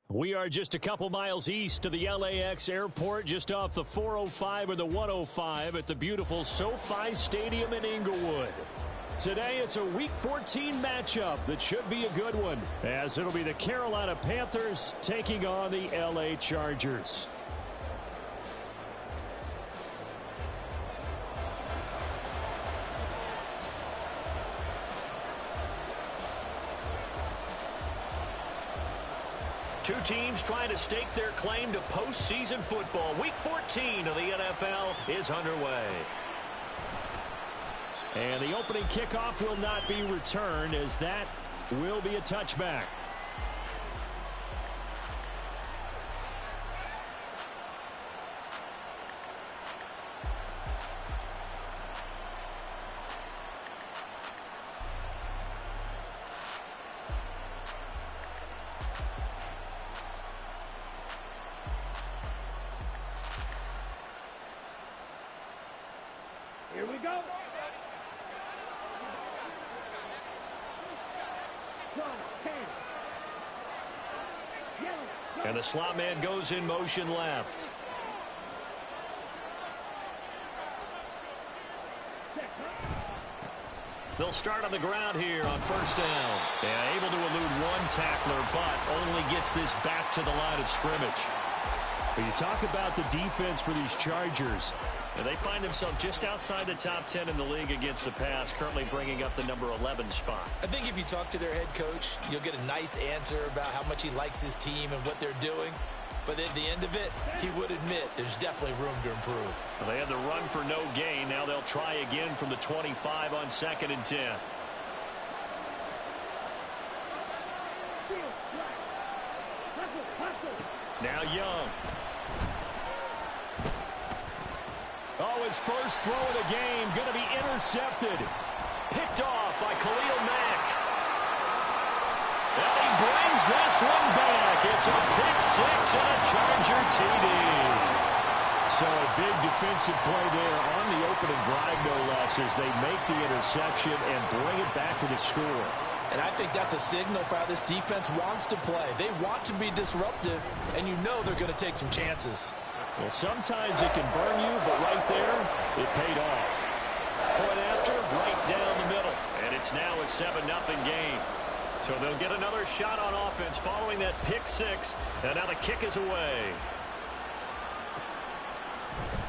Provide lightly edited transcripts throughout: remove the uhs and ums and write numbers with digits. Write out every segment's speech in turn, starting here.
We are just a couple miles east of the LAX airport, just off the 405 or the 105 at the beautiful SoFi Stadium in Inglewood. Today, it's a Week 14 matchup that should be a good one, as it'll be the Carolina Panthers taking on the LA Chargers. Two teams trying to stake their claim to postseason football. Week 14 of the NFL is underway. And the opening kickoff will not be returned, as that will be a touchback. Here we go. And the slot man goes in motion left. They'll start on the ground here on first down. Yeah, able to elude one tackler, but only gets this back to the line of scrimmage. But you talk about the defense for these Chargers. And they find themselves just outside the top 10 in the league against the pass, currently bringing up the number 11 spot. I think if you talk to their head coach, you'll get a nice answer about how much he likes his team and what they're doing. But at the end of it, he would admit there's definitely room to improve. Well, they had the run for no gain. Now they'll try again from the 25 on 2nd and 10. Now Young. Oh, his first throw of the game going to be intercepted. Picked off by Khalil Mack. And he brings this one back. It's a pick six and a Charger TD. So a big defensive play there on the opening drive, no less, as they make the interception and bring it back for the score. And I think that's a signal for how this defense wants to play. They want to be disruptive, and you know they're going to take some chances. Well, sometimes it can burn you, but right there, it paid off. Point after, right down the middle. And it's now a 7-0 game. So they'll get another shot on offense following that pick six. And now the kick is away.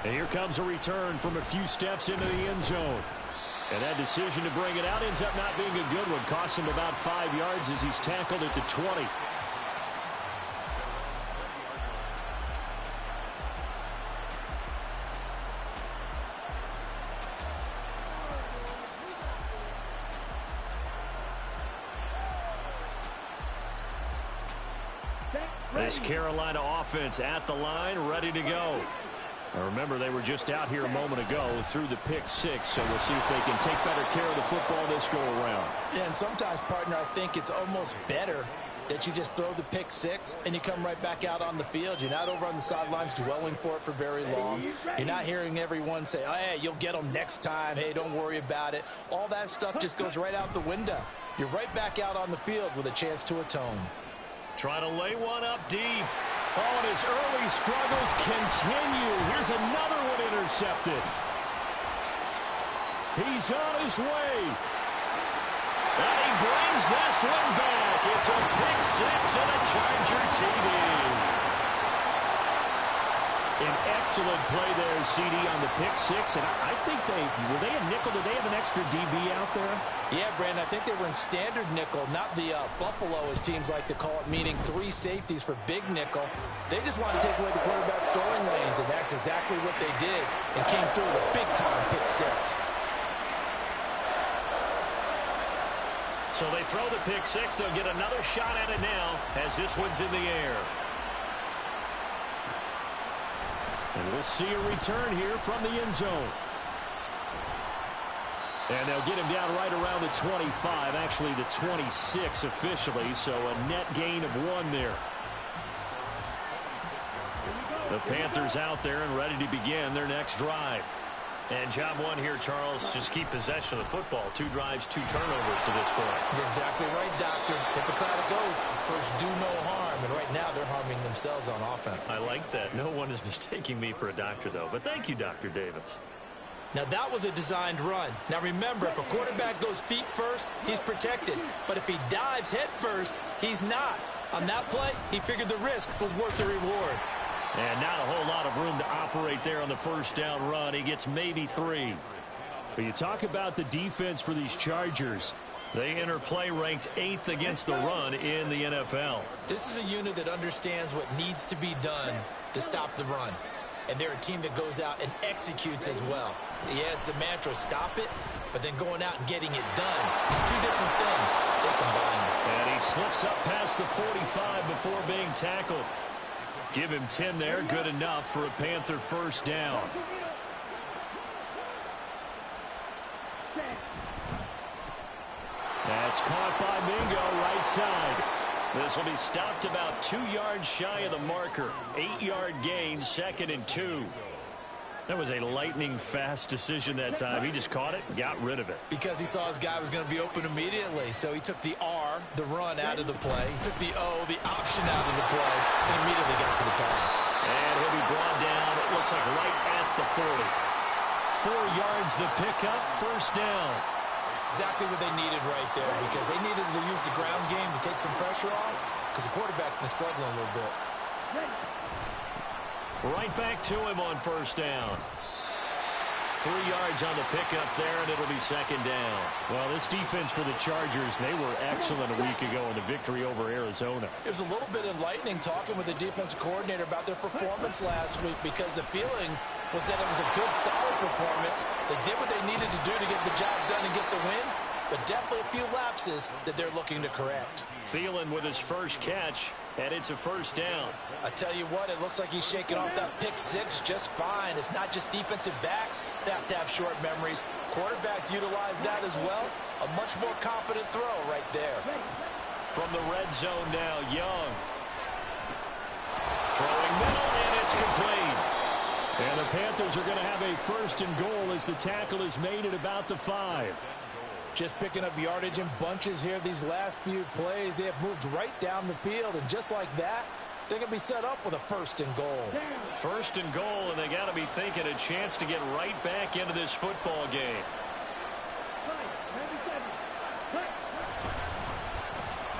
And here comes a return from a few steps into the end zone. And that decision to bring it out ends up not being a good one. Cost him about 5 yards as he's tackled at the 20. This Carolina offense at the line, ready to go. Now remember, they were just out here a moment ago through the pick six, so we'll see if they can take better care of the football this go-around. Yeah, and sometimes, partner, I think it's almost better that you just throw the pick six and you come right back out on the field. You're not over on the sidelines dwelling for it for very long. You're not hearing everyone say, oh, hey, you'll get them next time. Hey, don't worry about it. All that stuff just goes right out the window. You're right back out on the field with a chance to atone. Trying to lay one up deep. Oh, and his early struggles continue. Here's another one intercepted. He's on his way. And he brings this one back. It's a pick six and a Charger TD. An excellent play there, CD, on the pick six. And I think were they a nickel? Did they have an extra DB out there? Yeah, Brandon, I think they were in standard nickel, not the Buffalo, as teams like to call it, meaning 3 safeties for big nickel. They just want to take away the quarterback's throwing lanes, and that's exactly what they did, and came through with a big-time pick six. So they throw the pick six. They'll get another shot at it now as this one's in the air. And we'll see a return here from the end zone. And they'll get him down right around the 25, actually the 26 officially, so a net gain of 1 there. The Panthers out there and ready to begin their next drive. And job one here, Charles, just keep possession of the football. 2 drives, 2 turnovers to this point. You're exactly right, Doctor. Hippocratic oath. First, do no harm. And right now, they're harming themselves on offense. I like that. No one is mistaking me for a doctor, though. But thank you, Dr. Davis. Now, that was a designed run. Now, remember, if a quarterback goes feet first, he's protected. But if he dives head first, he's not. On that play, he figured the risk was worth the reward. And not a whole lot of room to operate there on the first down run. He gets maybe 3. But you talk about the defense for these Chargers. They enter play ranked 8th against the run in the NFL. This is a unit that understands what needs to be done to stop the run. And they're a team that goes out and executes as well. Yeah, it's the mantra, stop it, but then going out and getting it done. 2 different things. They combine. And he slips up past the 45 before being tackled. Give him 10 there. Good enough for a Panther first down. That's caught by Mingo, right side. This will be stopped about 2 yards shy of the marker. 8-yard gain, 2nd and 2. That was a lightning-fast decision that time. He just caught it and got rid of it. Because he saw his guy was going to be open immediately. So he took the R, the run, out of the play. He took the O, the option, out of the play, and immediately got to the pass. And he'll be brought down, it looks like right at the 40. 4 yards the pickup, first down. Exactly what they needed right there, because they needed to use the ground game to take some pressure off, because the quarterback's been struggling a little bit. Right back to him on first down. 3 yards on the pickup there, and it'll be 2nd down. Well, this defense for the Chargers, they were excellent a week ago in the victory over Arizona. It was a little bit enlightening talking with the defensive coordinator about their performance last week, because the feeling was that it was a good, solid performance. They did what they needed to do to get the job done and get the win, but definitely a few lapses that they're looking to correct. Thielen with his first catch, and it's a first down. I tell you what, it looks like he's shaking off that pick 6 just fine. It's not just defensive backs that have to have short memories. Quarterbacks utilize that as well. A much more confident throw right there. From the red zone now, Young. Throwing middle, and it's complete. And the Panthers are going to have a 1st and goal as the tackle is made at about the 5. Just picking up yardage in bunches here these last few plays. They have moved right down the field, and just like that, they're going to be set up with a 1st and goal. 1st and goal, and they got to be thinking a chance to get right back into this football game.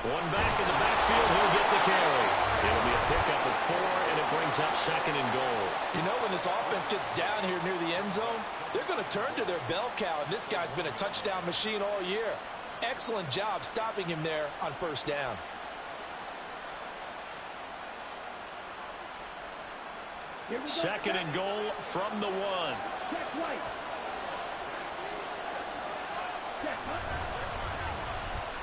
One back in the backfield, he'll get the carry. It'll be a pickup of 4, and it brings up 2nd and goal. You know, when this offense gets down here near the end zone, they're going to turn to their bell cow, and this guy's been a touchdown machine all year. Excellent job stopping him there on first down. Second and goal from the 1.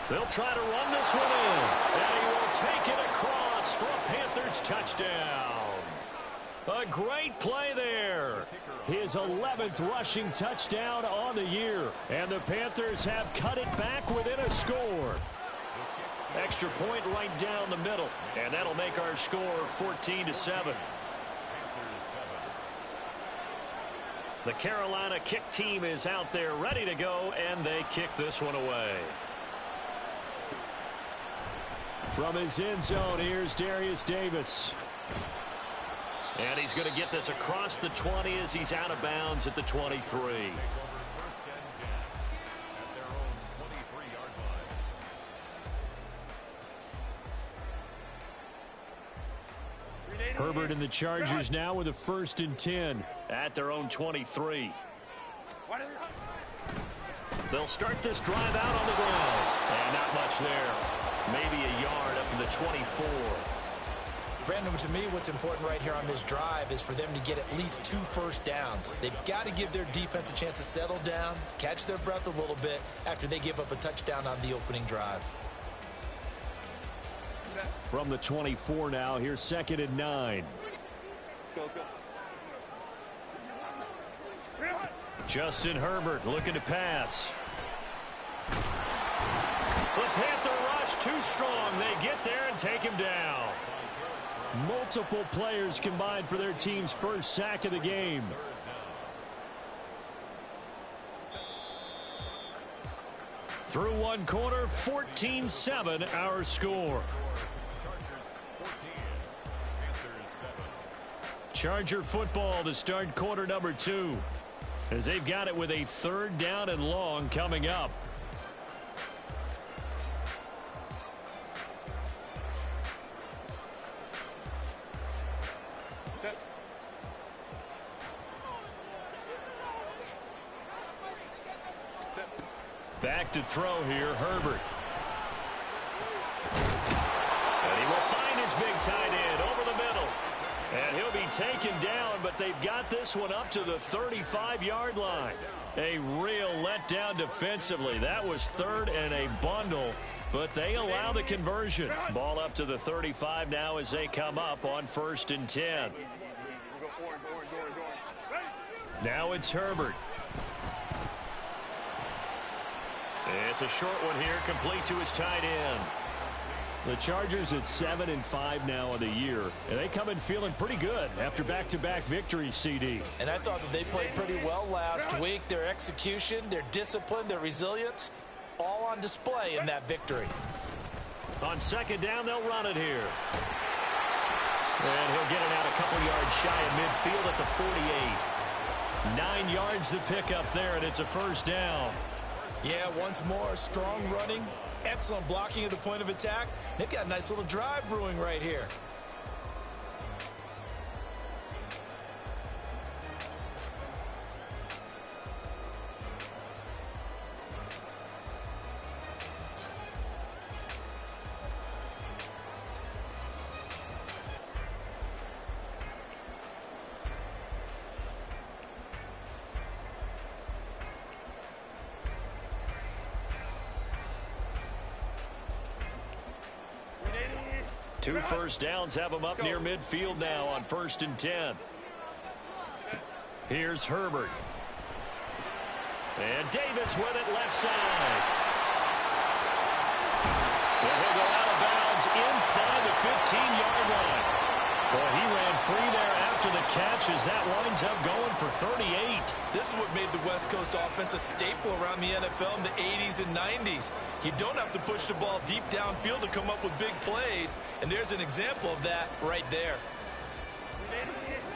They'll try to run this one in, and he will take it across for a Panthers touchdown. A great play there. His 11th rushing touchdown on the year, and the Panthers have cut it back within a score. Extra point right down the middle, and that'll make our score 14-7. The Carolina kick team is out there ready to go, and they kick this one away. From his end zone, here's Darius Davis. And he's going to get this across the 20 as he's out of bounds at the 23. Herbert and the Chargers now with a 1st and 10 at their own 23. They'll start this drive out on the ground. And not much there. Maybe a yard up to the 24. Brandon, to me, what's important right here on this drive is for them to get at least 2 first downs. They've got to give their defense a chance to settle down, catch their breath a little bit after they give up a touchdown on the opening drive. From the 24 now, here's 2nd and 9. Justin Herbert looking to pass. The Panther rush too strong. They get there and take him down. Multiple players combined for their team's first sack of the game. Through one quarter, 14-7 our score. Charger football to start quarter number 2, as they've got it with a 3rd down and long coming up. Back to throw here, Herbert. And he will find his big tight end over the middle. And he'll be taken down, but they've got this one up to the 35-yard line. A real letdown defensively. That was 3rd and a bundle, but they allow the conversion. Ball up to the 35 now as they come up on 1st and 10. Now it's Herbert. It's a short one here, complete to his tight end. The Chargers at 7-5 now of the year, and they come in feeling pretty good after back-to-back victories, CD. And I thought that they played pretty well last week. Their execution, their discipline, their resilience, all on display in that victory. On 2nd down, they'll run it here. And he'll get it out a couple yards shy of midfield at the 48. 9 yards to pick up there, and it's a 1st down. Yeah, once more, strong running, excellent blocking at the point of attack. They've got a nice little drive brewing right here. Two 1st downs have them up near midfield now on 1st and 10. Here's Herbert. And Davis with it left side. And he'll go out of bounds inside the 15-yard line. Boy, he ran free there after the catch as that winds up going for 38. This is what made the West Coast offense a staple around the NFL in the 80s and 90s. You don't have to push the ball deep downfield to come up with big plays, and there's an example of that right there.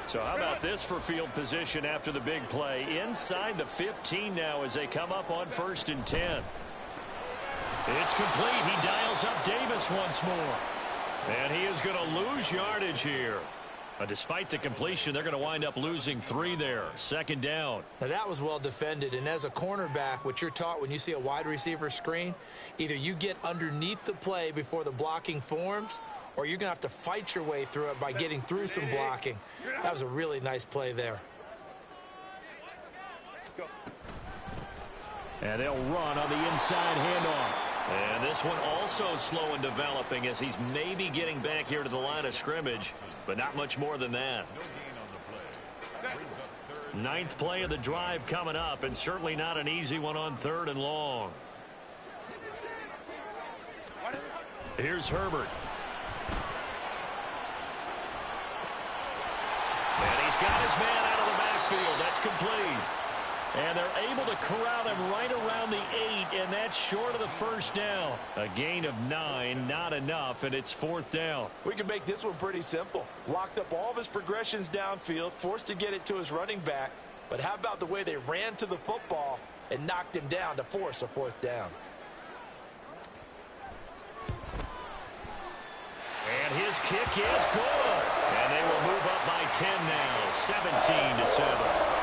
So how about this for field position after the big play? Inside the 15 now as they come up on 1st and 10. It's complete. He dials up Davis once more. And he is going to lose yardage here. Despite the completion, they're going to wind up losing 3 there. 2nd down. Now that was well defended, and as a cornerback, what you're taught when you see a wide receiver screen, either you get underneath the play before the blocking forms, or you're going to have to fight your way through it by getting through some blocking. That was a really nice play there. And they'll run on the inside handoff. And this one also slow in developing as he's maybe getting back here to the line of scrimmage, but not much more than that. 9th play of the drive coming up, and certainly not an easy one on 3rd and long. Here's Herbert. And he's got his man out of the backfield. That's complete. And they're able to corral him right around the 8, and that's short of the 1st down. A gain of 9, not enough, and it's 4th down. We can make this one pretty simple. Locked up all of his progressions downfield, forced to get it to his running back. But how about the way they ran to the football and knocked him down to force a 4th down? And his kick is good. And they will move up by 10 now, 17-7.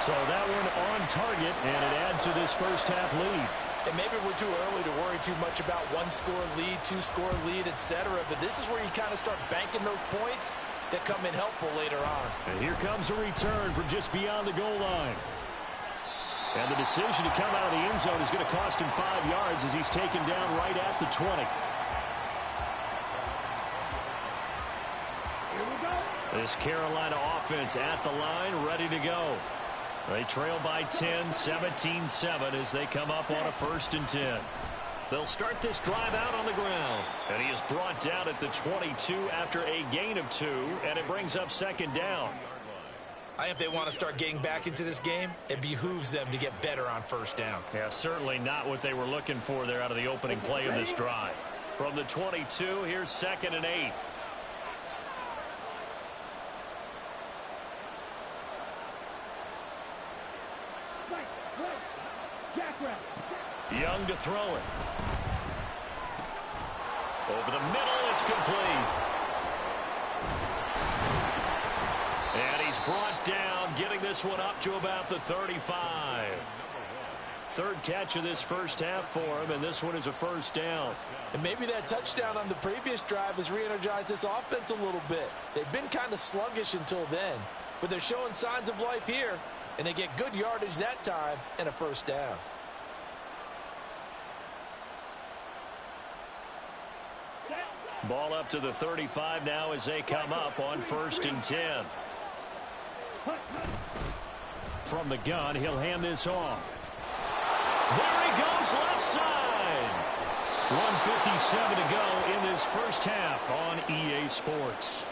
So that one on target, and it adds to this first half lead. And maybe we're too early to worry too much about 1-score lead, 2-score lead, etc. But this is where you kind of start banking those points that come in helpful later on. And here comes a return from just beyond the goal line. And the decision to come out of the end zone is going to cost him 5 yards as he's taken down right at the 20. This Carolina offense at the line, ready to go. They trail by 10, 17-7 as they come up on a 1st and 10. They'll start this drive out on the ground. And he is brought down at the 22 after a gain of 2, and it brings up 2nd down. If they want to start getting back into this game, it behooves them to get better on first down. Yeah, certainly not what they were looking for there out of the opening play of this drive. From the 22, here's 2nd and 8. Young to throw it. Over the middle, it's complete. And he's brought down, getting this one up to about the 35. Third catch of this first half for him, and this one is a first down. And maybe that touchdown on the previous drive has re-energized this offense a little bit. They've been kind of sluggish until then, but they're showing signs of life here, and they get good yardage that time and a first down. Ball up to the 35 now as they come up on 1st and 10. From the gun, he'll hand this off. There he goes, left side. 1:57 to go in this first half on EA Sports.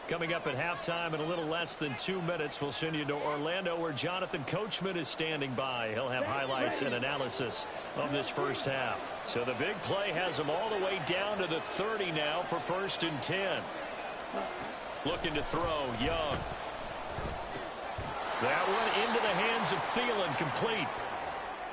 Coming up at halftime in a little less than 2 minutes, we'll send you to Orlando where Jonathan Coachman is standing by. He'll have highlights and analysis of this first half. So the big play has them all the way down to the 30 now for 1st and 10. Looking to throw, Young. That one into the hands of Thielen, complete.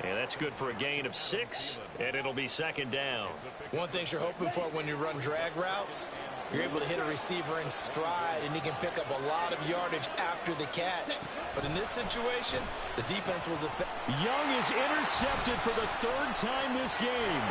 And that's good for a gain of 6, and it'll be 2nd down. One thing you're hoping for when you run drag routes, you're able to hit a receiver in stride, and he can pick up a lot of yardage after the catch. But in this situation, the defense was effective. Young is intercepted for the 3rd time this game.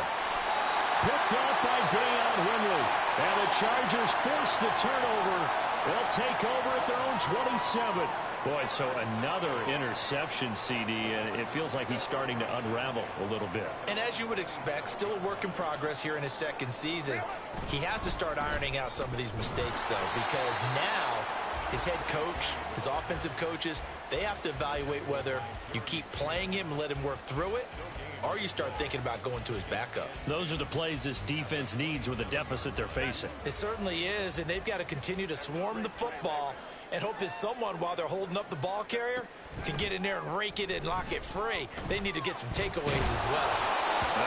Picked off by Deion Henry. And the Chargers force the turnover. They'll take over at their own 27. Boy, so another interception, CD, and it feels like he's starting to unravel a little bit. And as you would expect, still a work in progress here in his 2nd season. He has to start ironing out some of these mistakes, though, because now his head coach, his offensive coaches, they have to evaluate whether you keep playing him and let him work through it, or you start thinking about going to his backup. Those are the plays this defense needs with the deficit they're facing. It certainly is, and they've got to continue to swarm the football and hope that someone, while they're holding up the ball carrier, can get in there and rake it and lock it free. They need to get some takeaways as well.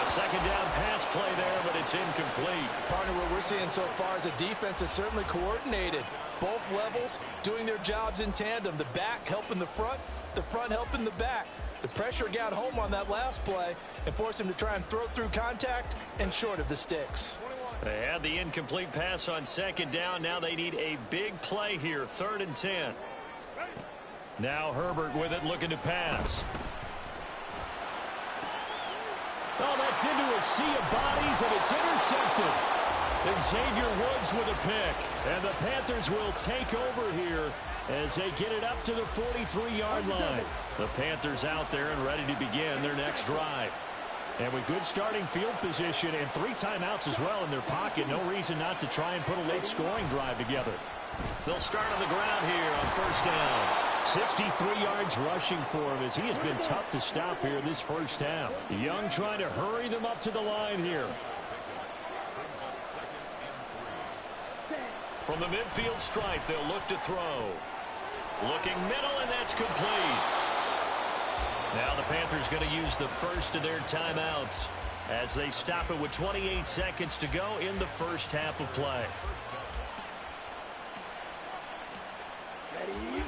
A 2nd down pass play there, but it's incomplete. Partner, what we're seeing so far is a defense that's certainly coordinated. Both levels doing their jobs in tandem. The back helping the front helping the back. The pressure got home on that last play and forced him to try and throw through contact and short of the sticks. They had the incomplete pass on 2nd down. Now they need a big play here, 3rd and 10. Now Herbert with it, looking to pass. Oh, that's into a sea of bodies, and it's intercepted. And Xavier Woods with a pick. And the Panthers will take over here as they get it up to the 43-yard line. The Panthers out there and ready to begin their next drive. And with good starting field position and 3 timeouts as well in their pocket, no reason not to try and put a late scoring drive together. They'll start on the ground here on 1st down. 63 yards rushing for him as he has been tough to stop here this first half. Young trying to hurry them up to the line here. From the midfield stripe, they'll look to throw. Looking middle, and that's complete. Now the Panthers going to use the first of their timeouts as they stop it with 28 seconds to go in the first half of play.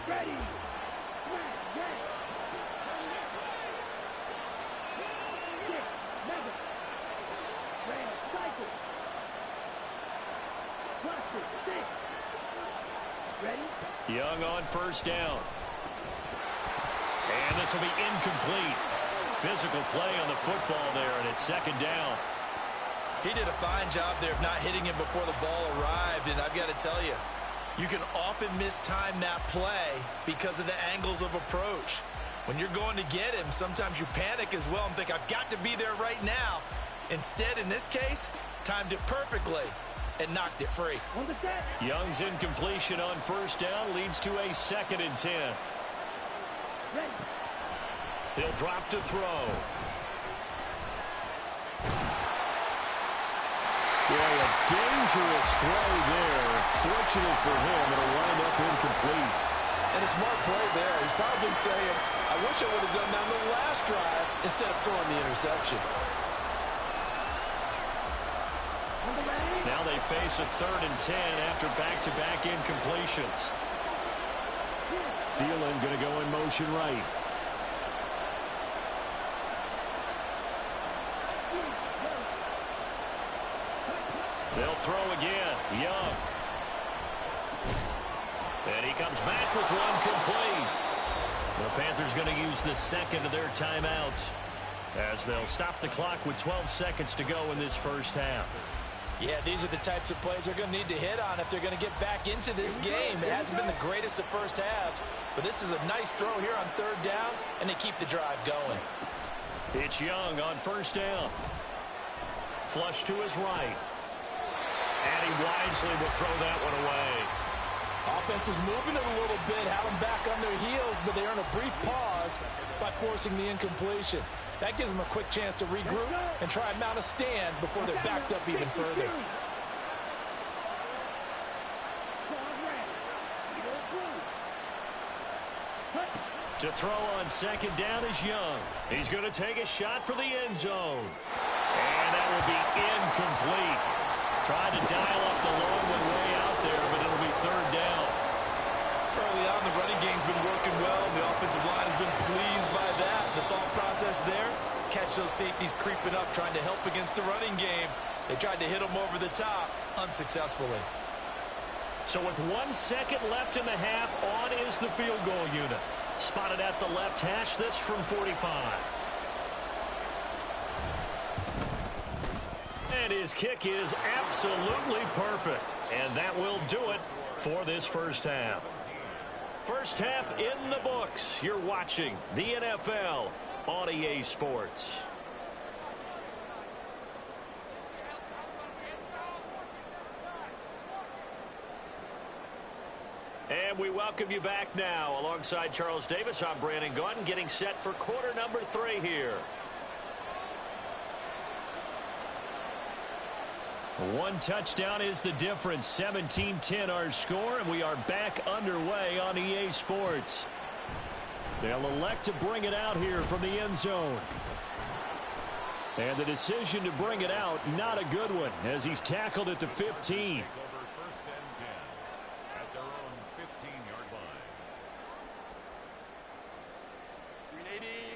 Ready. Young on 1st down. And this will be incomplete. Physical play on the football there, and it's 2nd down. He did a fine job there of not hitting him before the ball arrived, and I've got to tell you, you can often mistime that play because of the angles of approach. When you're going to get him, sometimes you panic as well and think, I've got to be there right now. Instead, in this case, timed it perfectly and knocked it free. Young's incompletion on 1st down leads to a 2nd and 10. He'll drop to throw. Boy, a dangerous throw there. Fortunate for him, it'll wind up incomplete. And a smart play there. He's probably saying, I wish I would have done that on the last drive instead of throwing the interception. Now they face a 3rd and 10 after back-to-back incompletions. Thielen going to go in motion right. They'll throw again. Young. And he comes back with one complete. The Panthers going to use the second of their timeouts as they'll stop the clock with 12 seconds to go in this first half. Yeah, these are the types of plays they're going to need to hit on if they're going to get back into this game. It hasn't been the greatest of first halves, but this is a nice throw here on 3rd down, and they keep the drive going. It's Young on 1st down. Flush to his right. And he wisely will throw that one away. Offense was moving it a little bit, had them back on their heels, but they earn a brief pause by forcing the incompletion. That gives them a quick chance to regroup and try and mount a stand before they're backed up even further. To throw on 2nd down is Young. He's going to take a shot for the end zone. And that will be incomplete. Tried to dial up the long one way out there, but it'll be 3rd down. Early on, the running game's been working well, and the offensive line has been pleased by that. The thought process there, catch those safeties creeping up, trying to help against the running game. They tried to hit them over the top, unsuccessfully. So with 1 second left in the half, on is the field goal unit. Spotted at the left hash, this from 45. And his kick is absolutely perfect. And that will do it for this first half. First half in the books. You're watching the NFL on EA Sports. And we welcome you back now. Alongside Charles Davis, I'm Brandon Gaudin, getting set for quarter number 3 here. One touchdown is the difference. 17-10 our score, and we are back underway on EA Sports. They'll elect to bring it out here from the end zone. And the decision to bring it out, not a good one, as he's tackled at the 15.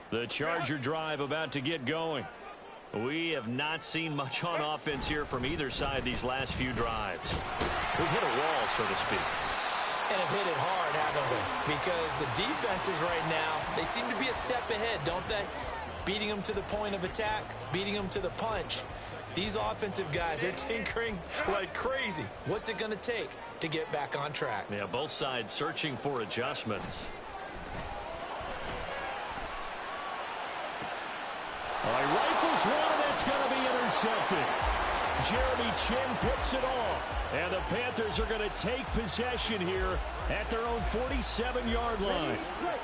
The Charger drive about to get going. We have not seen much on offense here from either side these last few drives. We've hit a wall, so to speak. And have hit it hard, haven't we? Because the defenses right now, they seem to be a step ahead, don't they? Beating them to the point of attack, beating them to the punch. These offensive guys, they're tinkering like crazy. What's it going to take to get back on track? Yeah, both sides searching for adjustments. Rifles one, and that's going to be intercepted. Jeremy Chin picks it off. And the Panthers are going to take possession here at their own 47-yard line.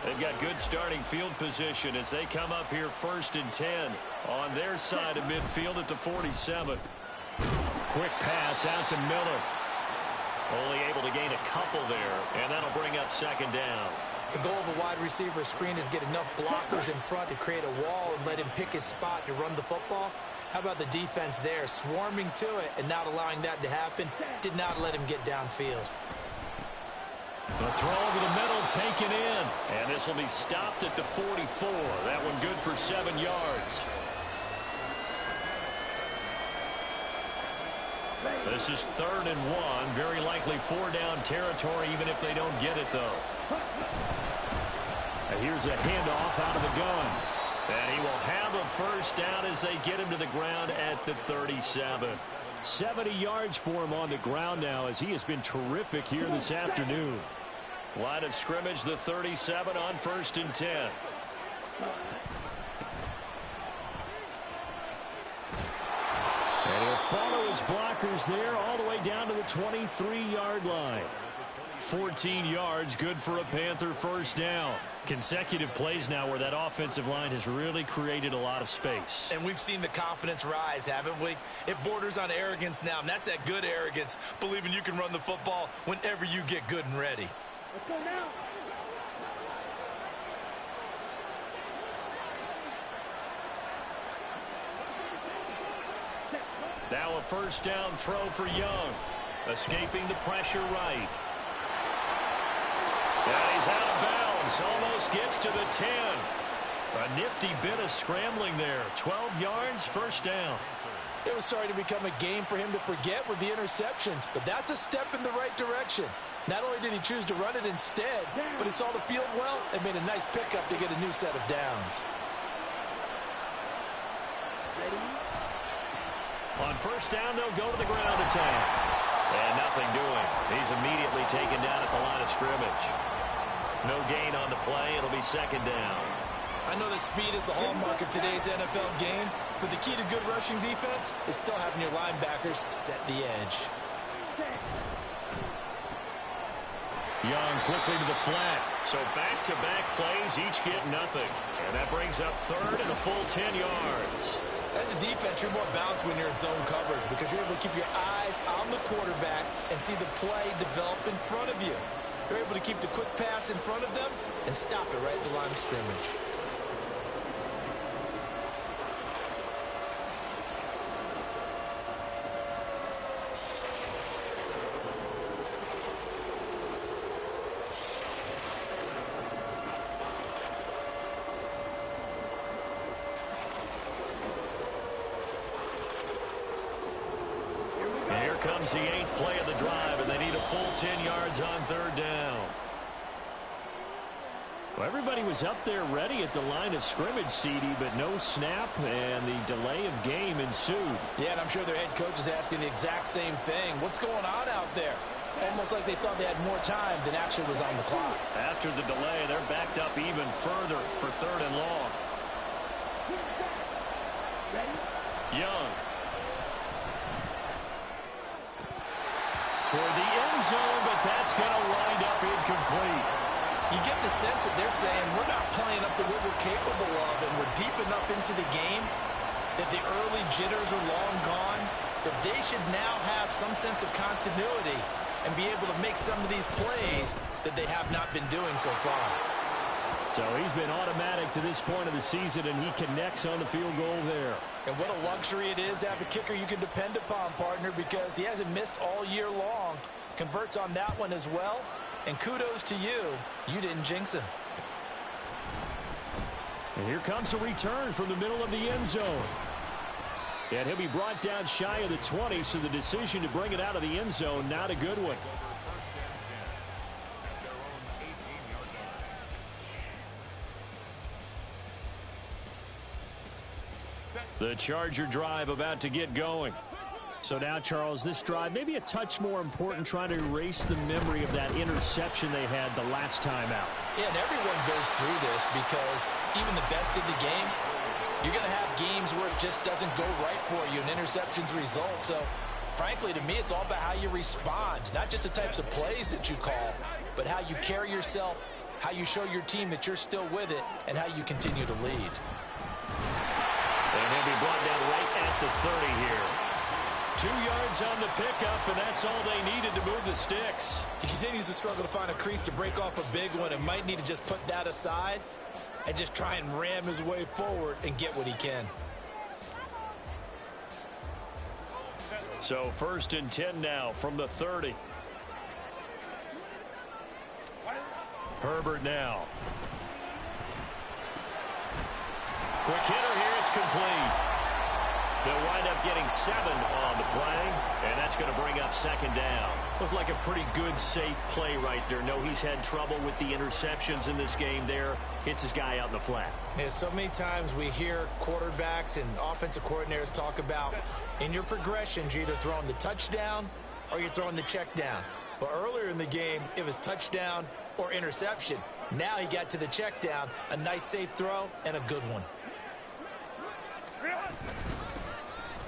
They've got good starting field position as they come up here 1st and 10 on their side of midfield at the 47. Quick pass out to Miller. Only able to gain a couple there, and that'll bring up 2nd down. The goal of a wide receiver screen is get enough blockers in front to create a wall and let him pick his spot to run the football. How about the defense there, swarming to it and not allowing that to happen? Did not let him get downfield. The throw over the middle taken in, and this will be stopped at the 44. That one good for 7 yards. This is 3rd and 1, very likely 4-down territory even if they don't get it though. And here's a handoff out of the gun. And he will have a 1st down as they get him to the ground at the 37. 70 yards for him on the ground now as he has been terrific here this afternoon. Line of scrimmage, the 37 on 1st and 10. And he'll follow his blockers there all the way down to the 23-yard line. 14 yards, good for a Panther 1st down. Consecutive plays now where that offensive line has really created a lot of space. And we've seen the confidence rise, haven't we? It borders on arrogance now, and that's that good arrogance, believing you can run the football whenever you get good and ready. Let's go now. Now a first down throw for Young. Escaping the pressure right. And he's out of bounds. Almost gets to the 10. A nifty bit of scrambling there. 12 yards, first down. It was starting to become a game for him to forget with the interceptions, but that's a step in the right direction. Not only did he choose to run it instead, but he saw the field well and made a nice pickup to get a new set of downs. On first down, they'll go to the ground attack. And nothing doing. He's immediately taken down at the line of scrimmage. No gain on the play. It'll be second down. I know that speed is the hallmark of today's NFL game, but the key to good rushing defense is still having your linebackers set the edge. Young quickly to the flat. So back-to-back plays, each get nothing. And that brings up third and a full 10 yards. As a defense, you're more balanced when you're in zone coverage because you're able to keep your eyes on the quarterback and see the play develop in front of you. You're able to keep the quick pass in front of them and stop it right at the line of scrimmage. Comes the 8th play of the drive, and they need a full 10 yards on third down. Well, everybody was up there ready at the line of scrimmage, CD, but no snap, and the delay of game ensued. Yeah, and I'm sure their head coach is asking the exact same thing. What's going on out there? Almost like they thought they had more time than actually was on the clock. After the delay, they're backed up even further for third and long. Young. Toward the end zone, but that's going to wind up incomplete. You get the sense that they're saying we're not playing up to what we're capable of, and we're deep enough into the game that the early jitters are long gone, that they should now have some sense of continuity and be able to make some of these plays that they have not been doing so far. So he's been automatic to this point of the season, and he connects on the field goal there. And what a luxury it is to have a kicker you can depend upon, partner, because he hasn't missed all year long. Converts on that one as well. And kudos to you. You didn't jinx him. And here comes a return from the middle of the end zone. And he'll be brought down shy of the 20, so the decision to bring it out of the end zone, not a good one. The Charger drive about to get going. So now, Charles, this drive maybe a touch more important, trying to erase the memory of that interception they had the last time out. Yeah, and everyone goes through this because even the best in the game, you're going to have games where it just doesn't go right for you, and interceptions result. So, frankly, to me, it's all about how you respond, not just the types of plays that you call, but how you carry yourself, how you show your team that you're still with it, and how you continue to lead. And he'll be brought down right at the 30 here. 2 yards on the pickup, and that's all they needed to move the sticks. He continues to struggle to find a crease to break off a big one and might need to just put that aside and just try and ram his way forward and get what he can. So 1st and 10 now from the 30. Herbert now. Quick hitter here, it's complete. They'll wind up getting 7 on the play, and that's going to bring up 2nd down. Looked like a pretty good, safe play right there. No, he's had trouble with the interceptions in this game there. Hits his guy out in the flat. Yeah, so many times we hear quarterbacks and offensive coordinators talk about in your progressions, you're either throwing the touchdown or you're throwing the check down. But earlier in the game, it was touchdown or interception. Now he got to the check down, a nice safe throw, and a good one.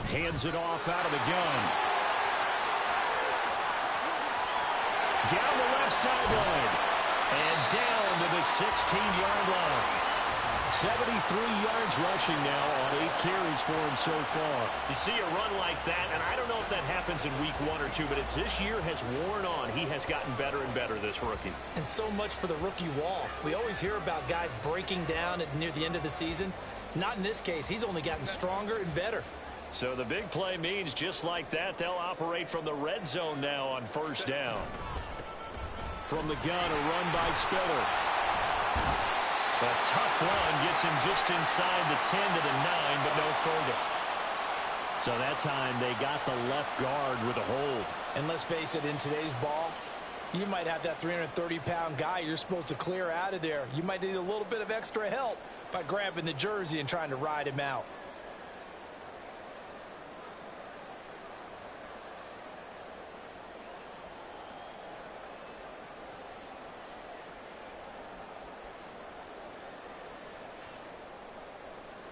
Hands it off out of the gun. Down the left sideline. And down to the 16-yard line. 73 yards rushing now on 8 carries for him so far. You see a run like that, and I don't know if that happens in week 1 or 2, but as this year has worn on, he has gotten better and better, this rookie. And so much for the rookie wall. We always hear about guys breaking down near the end of the season. Not in this case. He's only gotten stronger and better. So the big play means just like that, they'll operate from the red zone now on first down. From the gun, a run by Spiller. A tough run gets him just inside the 10 to the 9, but no further. So that time they got the left guard with a hold. And let's face it, in today's ball, you might have that 330-pound guy you're supposed to clear out of there. You might need a little bit of extra help by grabbing the jersey and trying to ride him out.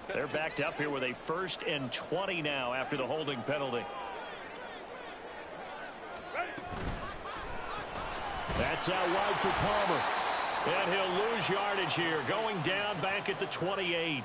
They're backed up here with a 1st and 20 now after the holding penalty. That's out wide for Palmer. And he'll lose yardage here, going down back at the 28.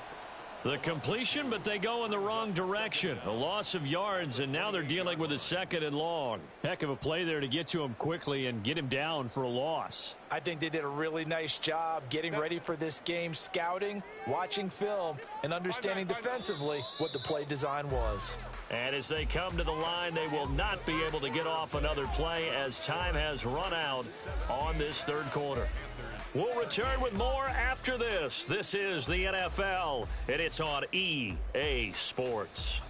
The completion, but they go in the wrong direction. A loss of yards, and now they're dealing with a 2nd and long. Heck of a play there to get to him quickly and get him down for a loss. I think they did a really nice job getting ready for this game, scouting, watching film, and understanding defensively what the play design was. And as they come to the line, they will not be able to get off another play as time has run out on this 3rd quarter. We'll return with more after this. This is the NFL, and it's on EA Sports.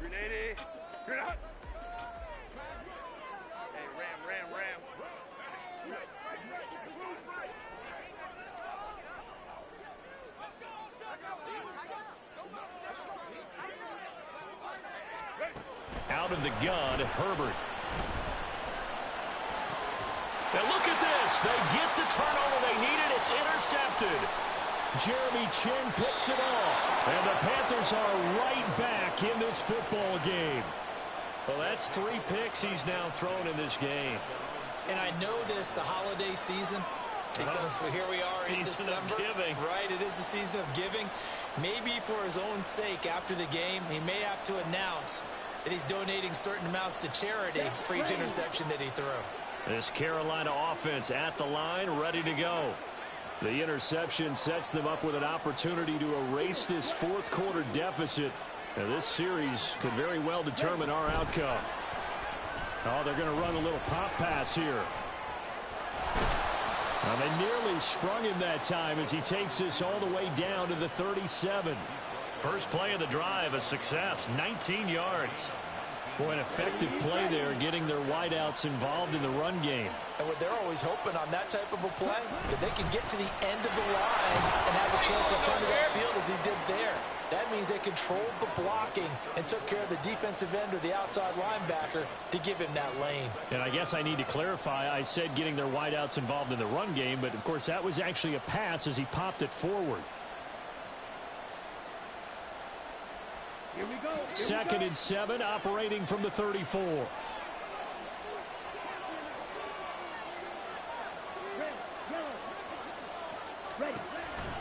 Grenade. Grenade. Hey, ram. Out of the gun, Herbert. Now look at this. They get the turnover they needed. It's intercepted. Jeremy Chin picks it off. And the Panthers are right back in this football game. Well, that's 3 picks he's now thrown in this game. And I know this, the holiday season, because here we are in December. Season of giving. Right, it is the season of giving. Maybe for his own sake after the game, he may have to announce that he's donating certain amounts to charity for each interception that he threw. This Carolina offense at the line, ready to go. The interception sets them up with an opportunity to erase this 4th quarter deficit. Now, this series could very well determine our outcome. Oh, they're going to run a little pop pass here. Now, they nearly sprung him that time as he takes this all the way down to the 37. First play of the drive, a success, 19 yards. Boy, an effective play there, getting their wideouts involved in the run game. And what they're always hoping on that type of a play, that they can get to the end of the line and have a chance to turn it upfield as he did there. That means they controlled the blocking and took care of the defensive end or the outside linebacker to give him that lane. And I guess I need to clarify, I said getting their wideouts involved in the run game, but of course that was actually a pass as he popped it forward. Here we go. 2nd and 7, operating from the 34.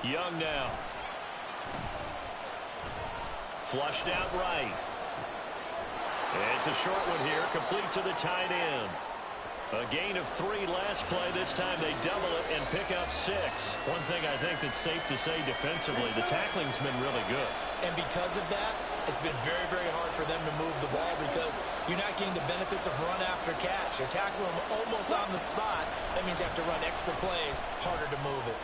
Young now. Flushed out right. It's a short one here, complete to the tight end. A gain of 3 last play. This time they double it and pick up 6. One thing I think that's safe to say defensively, the tackling's been really good. And because of that, it's been very, very hard for them to move the ball because you're not getting the benefits of run after catch. You're tackling them almost on the spot. That means you have to run extra plays, harder to move it.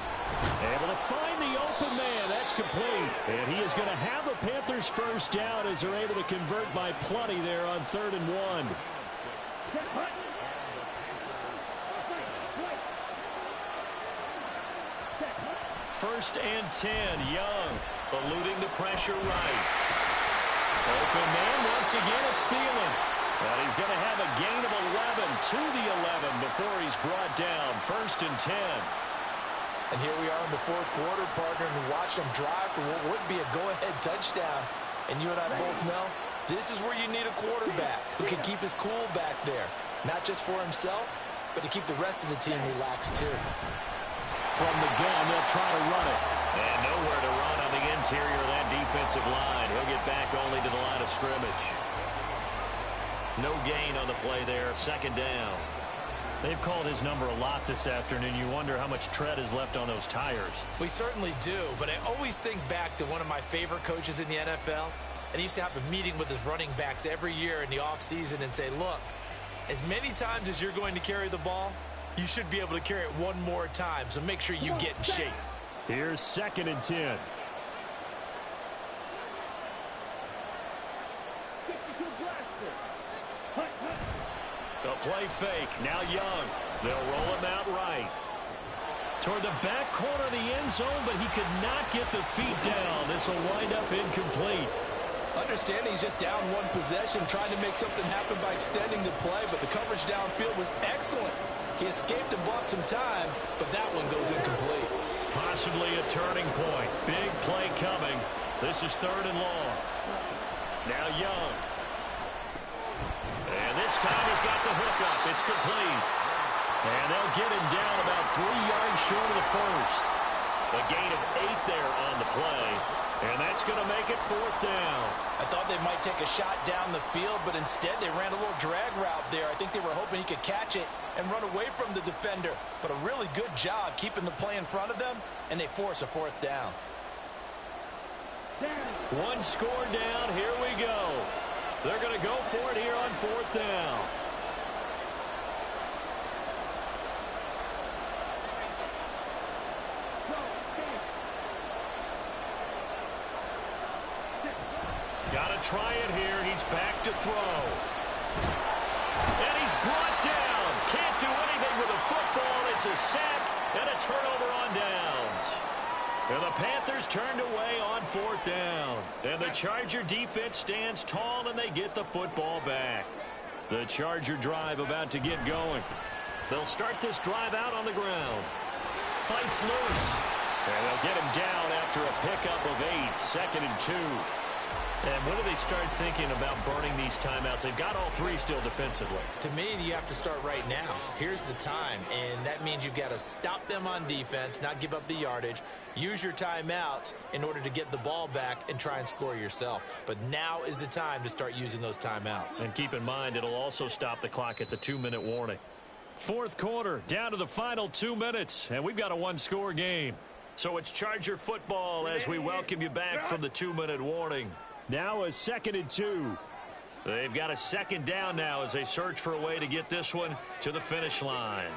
Able to find the open man. That's complete. And he is going to have a Panthers first down as they're able to convert by plenty there on 3rd and 1. First and 10, Young eluding the pressure right. Open man, once again it's Thielen. And he's going to have a gain of 11 to the 11 before he's brought down. 1st and 10. And here we are in the 4th quarter, partner, and watch them drive for what would be a go-ahead touchdown. And you and I both know this is where you need a quarterback who can keep his cool back there. Not just for himself, but to keep the rest of the team relaxed too. From the gun, they'll try to run it. And nowhere to run on the interior of that defensive line. He'll get back only to the line of scrimmage. No gain on the play there. Second down. They've called his number a lot this afternoon. You wonder how much tread is left on those tires. We certainly do, but I always think back to one of my favorite coaches in the NFL, and he used to have a meeting with his running backs every year in the offseason and say, look, as many times as you're going to carry the ball, you should be able to carry it one more time, so make sure you get in shape. Here's 2nd and 10. The play fake. Now Young. They'll roll him out right. Toward the back corner of the end zone, but he could not get the feet down. This will wind up incomplete. Understanding he's just down one possession, trying to make something happen by extending the play, but the coverage downfield was excellent. He escaped and bought some time, but that one goes incomplete. Possibly a turning point. Big play coming. This is 3rd and long. Now Young. And this time he's got the hook up. It's complete. And they'll get him down about 3 yards short of the first. A gain of 8 there on the play. And that's going to make it 4th down. I thought they might take a shot down the field, but instead they ran a little drag route there. I think they were hoping he could catch it and run away from the defender. But a really good job keeping the play in front of them, and they force a 4th down. One score down. Here we go. They're going to go for it here on 4th down. Got to try it here. He's back to throw. And he's brought down. Can't do anything with a football. It's a sack and a turnover on downs. And the Panthers turned away on 4th down. And the Charger defense stands tall, and they get the football back. The Charger drive about to get going. They'll start this drive out on the ground. Fights loose. And they'll get him down after a pickup of 8. 2nd and 2. And when do they start thinking about burning these timeouts? They've got all 3 still defensively. To me, you have to start right now. Here's the time, and that means you've got to stop them on defense, not give up the yardage, use your timeouts in order to get the ball back and try and score yourself. But now is the time to start using those timeouts. And keep in mind, it'll also stop the clock at the 2-minute warning. 4th quarter, down to the final 2 minutes, and we've got a 1-score game. So it's Charger football as we welcome you back from the 2-minute warning. Now a 2nd and 2. They've got a 2nd down now as they search for a way to get this one to the finish line.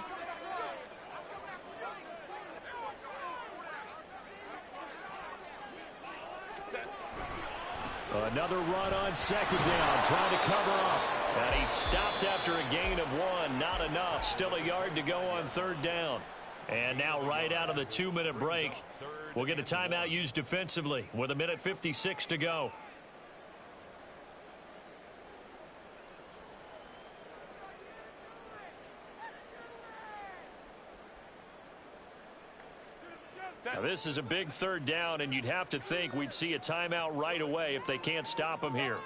Another run on 2nd down, trying to cover up. And he's stopped after a gain of 1. Not enough. Still a yard to go on 3rd down. And now right out of the 2-minute break, we'll get a timeout used defensively with 1:56 to go. Now this is a big 3rd down, and you'd have to think we'd see a timeout right away if they can't stop him here.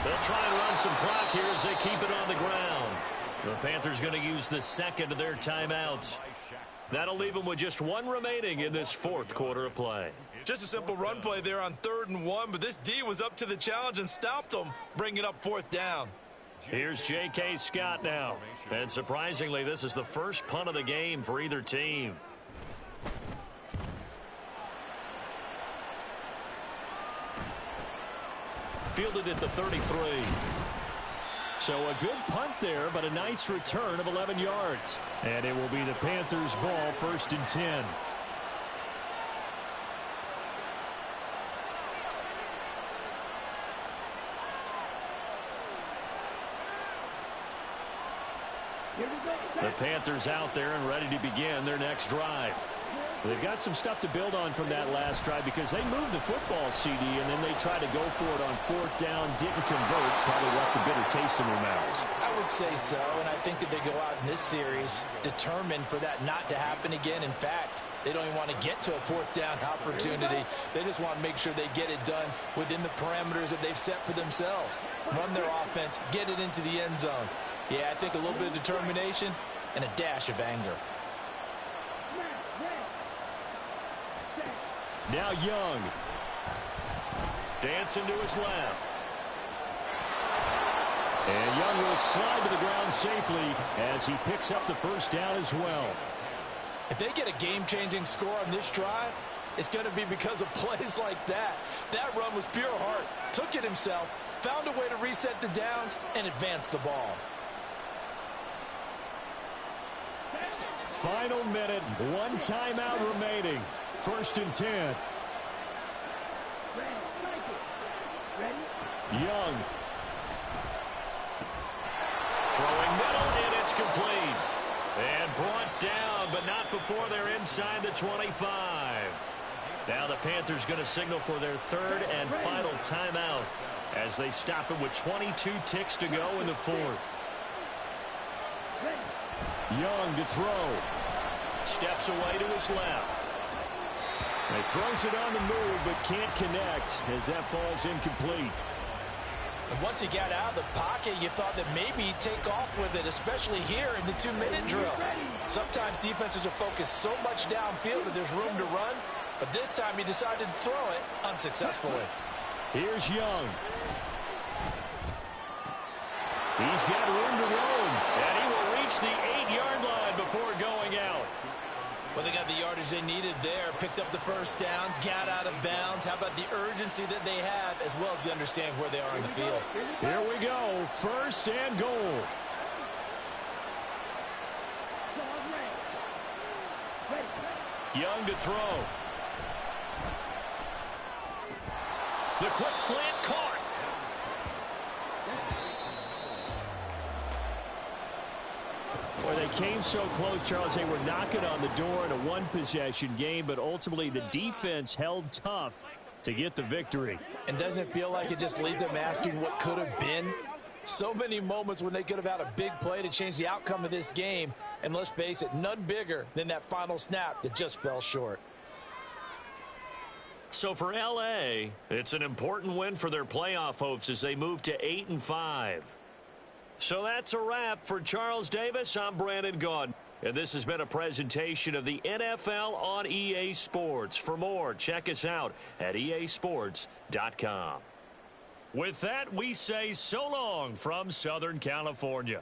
They'll try and run some clock here as they keep it on the ground. The Panthers going to use the 2nd of their timeouts. That'll leave them with just 1 remaining in this 4th quarter of play. Just a simple run play there on 3rd and 1, but this D was up to the challenge and stopped them, bringing up 4th down. Here's J.K. Scott now. And surprisingly, this is the first punt of the game for either team. Fielded at the 33. So a good punt there, but a nice return of 11 yards. And it will be the Panthers' ball, 1st and 10. The Panthers out there and ready to begin their next drive. They've got some stuff to build on from that last drive because they moved the football, CD, and then they tried to go for it on 4th down, didn't convert, probably left a bitter taste in their mouths. I would say so, and I think that they go out in this series determined for that not to happen again. In fact, they don't even want to get to a 4th down opportunity. They just want to make sure they get it done within the parameters that they've set for themselves. Run their offense, get it into the end zone. Yeah, I think a little bit of determination and a dash of anger. Now Young. Dancing to his left. And Young will slide to the ground safely as he picks up the first down as well. If they get a game-changing score on this drive, it's going to be because of plays like that. That run was pure heart. Took it himself, found a way to reset the downs, and advance the ball. Final minute, one timeout remaining. 1st and 10. Young. Throwing middle, and it's complete. And brought down, but not before they're inside the 25. Now the Panthers going to signal for their 3rd and final timeout as they stop it with 22 ticks to go in the 4th. Young to throw. Steps away to his left. He throws it on the move, but can't connect as that falls incomplete. And once he got out of the pocket, you thought that maybe he'd take off with it, especially here in the 2-minute drill. Sometimes defenses are focused so much downfield that there's room to run, but this time he decided to throw it unsuccessfully. Here's Young. He's got room to roam, and he will reach the 8-yard line before going out. Well, they got the yardage they needed there, picked up the first down, got out of bounds. How about the urgency that they have, as well as the understanding where they are on the field? Here we go, 1st and goal. Young to throw. The quick slant caught. Boy, they came so close, Charles. They were knocking on the door in a one-possession game, but ultimately the defense held tough to get the victory. And doesn't it feel like it just leaves them asking what could have been? So many moments when they could have had a big play to change the outcome of this game. And let's face it, none bigger than that final snap that just fell short. So for L.A., it's an important win for their playoff hopes as they move to 8-5. So that's a wrap for Charles Davis. I'm Brandon Gaudin. And this has been a presentation of the NFL on EA Sports. For more, check us out at easports.com. With that, we say so long from Southern California.